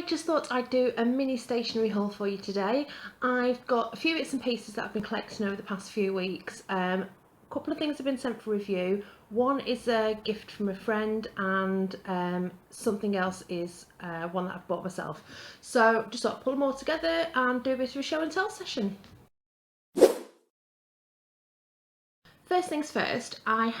just thought I'd do a mini stationery haul for you today. I've got a few bits and pieces that I've been collecting over the past few weeks. A couple of things have been sent for review. One is a gift from a friend, and something else is one that I've bought myself. So just thought I'd pull them all together and do a bit of a show and tell session. First things first, I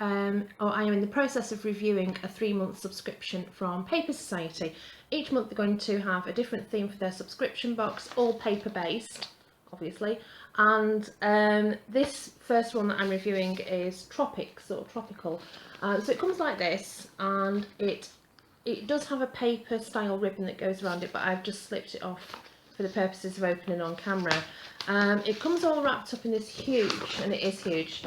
am in the process of reviewing a 3-month subscription from Paper Society. Each month they're going to have a different theme for their subscription box, all paper based, obviously. And this first one that I'm reviewing is tropics or tropical. So it comes like this, and it does have a paper style ribbon that goes around it, but I've just slipped it off for the purposes of opening on camera. It comes all wrapped up in this huge, and it is huge,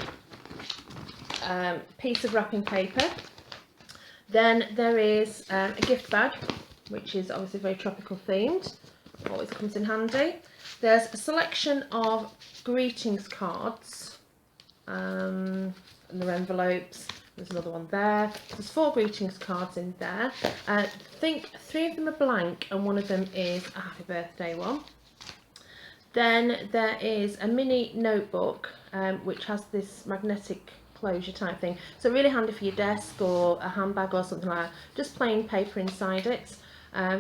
piece of wrapping paper. Then there is a gift bag, which is obviously very tropical themed, always comes in handy. There's a selection of greetings cards, and their envelopes. There's another one there. There's 4 greetings cards in there. I think 3 of them are blank and one of them is a happy birthday one. Then there is a mini notebook which has this magnetic closure type thing. So really handy for your desk or a handbag or something like that. Just plain paper inside it.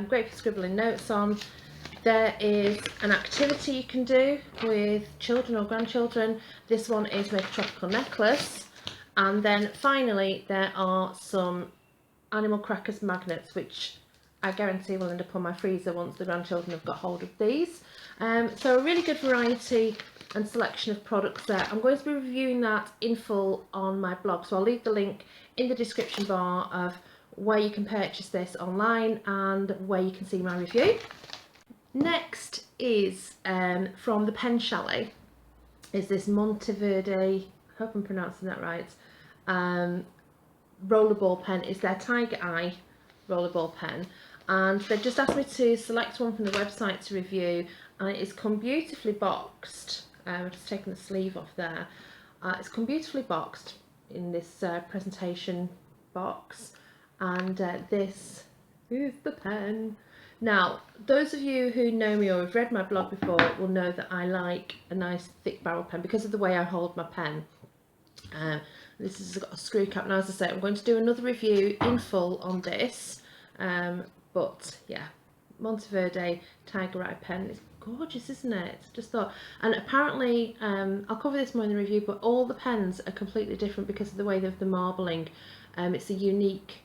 Great for scribbling notes on. There is an activity you can do with children or grandchildren. This one is make a tropical necklace. And then finally there are some animal crackers magnets, which I guarantee will end up on my freezer once the grandchildren have got hold of these. So a really good variety and selection of products there. I'm going to be reviewing that in full on my blog, so I'll leave the link in the description bar of where you can purchase this online and where you can see my review. Next is from the pen Chalet, is this Monteverde, I hope I'm pronouncing that right, rollerball pen. Is their Tiger Eye rollerball pen, and they've just asked me to select one from the website to review, and it has come beautifully boxed. I've just taken the sleeve off there. It's come beautifully boxed in this presentation box, and this is the pen. Now, those of you who know me or have read my blog before will know that I like a nice thick barrel pen because of the way I hold my pen. This has got a screw cap, and as I say, I'm going to do another review in full on this. But yeah, Monteverde Tiger Eye pen is gorgeous, isn't it? Just thought, and apparently I'll cover this more in the review, but all the pens are completely different because of the way of the marbling. It's a unique,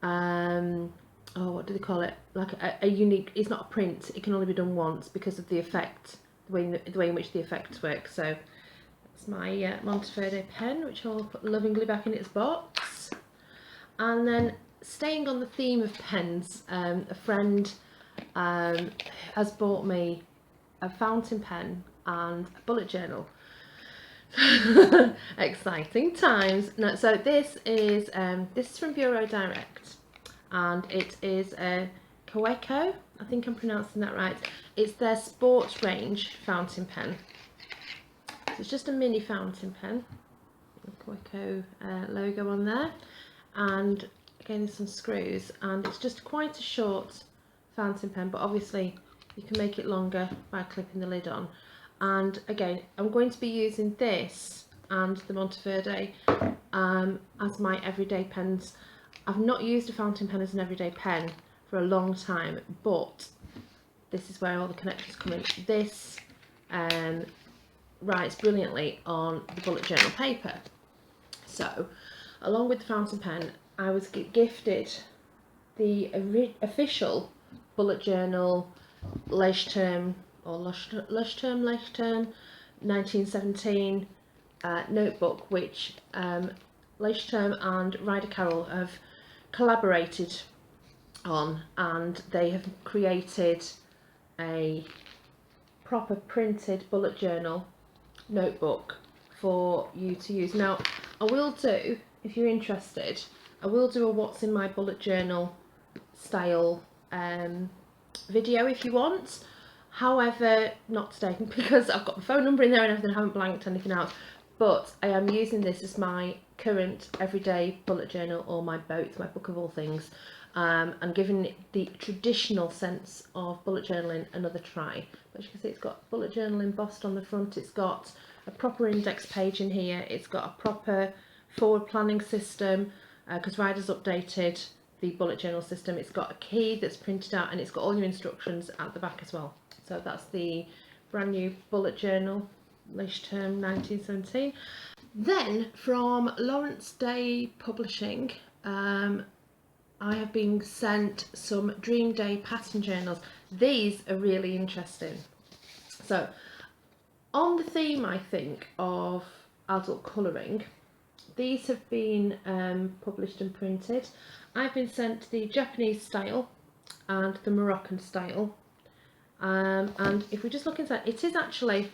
oh, what do they call it? Like a unique. It's not a print. It can only be done once because of the effect, the way in which the effects work. So that's my Monteverde pen, which I'll put lovingly back in its box. And then, staying on the theme of pens, a friend has bought me a fountain pen and a bullet journal. Exciting times. No, so this is from Bureau Direct, and it is a Kaweco. I think I'm pronouncing that right. It's their sports range fountain pen. So it's just a mini fountain pen. The Kaweco logo on there, and again there's some screws, and it's just quite a short fountain pen, but obviously you can make it longer by clipping the lid on. And again, I'm going to be using this and the Monteverde as my everyday pens. I've not used a fountain pen as an everyday pen for a long time, but this is where all the connections come in. This writes brilliantly on the bullet journal paper. So along with the fountain pen, I was gifted the official bullet journal Leuchtturm 1917 notebook, which Leuchtturm and Ryder Carroll have collaborated on, and they have created a proper printed bullet journal notebook for you to use. Now, I will do, if you're interested, I will do a what's in my bullet journal style video if you want. However, not today because I've got the phone number in there and everything. I haven't blanked anything out, but I am using this as my current everyday bullet journal, or my boat, my book of all things. and giving it the traditional sense of bullet journaling another try. But as you can see, it's got bullet journal embossed on the front, it's got a proper index page in here, it's got a proper forward planning system, because Ryder's updated the bullet journal system. It's got a key that's printed out, and it's got all your instructions at the back as well. So that's the brand new bullet journal, Leash Term 1917. Then from Lawrence Day Publishing, I have been sent some Dream Day pattern journals. These are really interesting. So on the theme, I think, of adult colouring, these have been published and printed. I've been sent the Japanese style and the Moroccan style. And if we just look inside, it is actually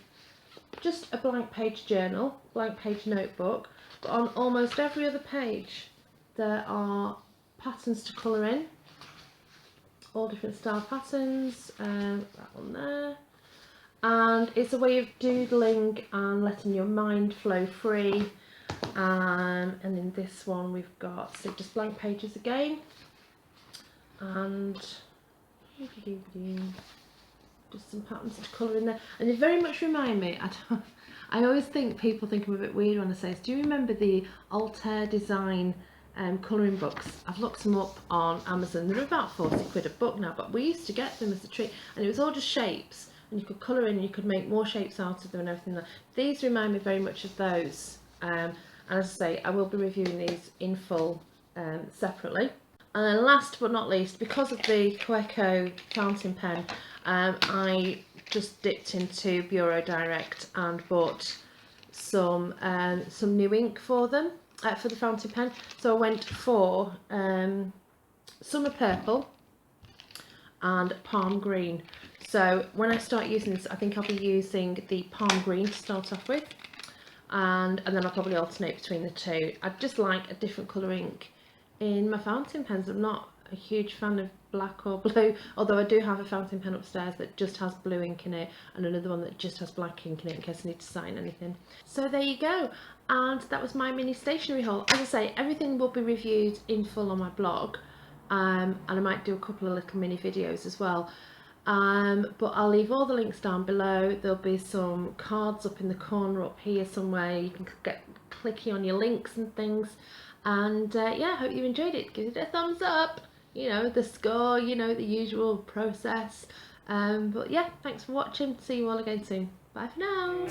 just a blank page journal, blank page notebook, but on almost every other page there are patterns to colour in, all different style patterns, that one there, and it's a way of doodling and letting your mind flow free. And in this one we've got just blank pages again, and just some patterns to colour in there, and they very much remind me, I always think people think I'm a bit weird when I say this, do you remember the Altair Design colouring books? I've looked them up on Amazon, they're about 40 quid a book now, but we used to get them as a treat, and it was all just shapes, and you could colour in and you could make more shapes out of them and everything like that. These remind me very much of those, and as I say, I will be reviewing these in full separately. And then last but not least, because of the Coeco fountain pen, I just dipped into Bureau Direct and bought some new ink for them, for the fountain pen. So I went for Summer Purple and Palm Green. So when I start using this, I think I'll be using the Palm Green to start off with, and then I'll probably alternate between the two. I just like a different colour ink in my fountain pens. I'm not a huge fan of black or blue, although I do have a fountain pen upstairs that just has blue ink in it, and another one that just has black ink in it in case I need to sign anything. So there you go, and that was my mini stationery haul. As I say, everything will be reviewed in full on my blog, and I might do a couple of little mini videos as well. But I'll leave all the links down below. There'll be some cards up in the corner up here somewhere. You can get clicky on your links and things. And yeah, I hope you enjoyed it. Give it a thumbs up, you know, the score, you know, the usual process. But yeah, thanks for watching. See you all again soon. Bye for now.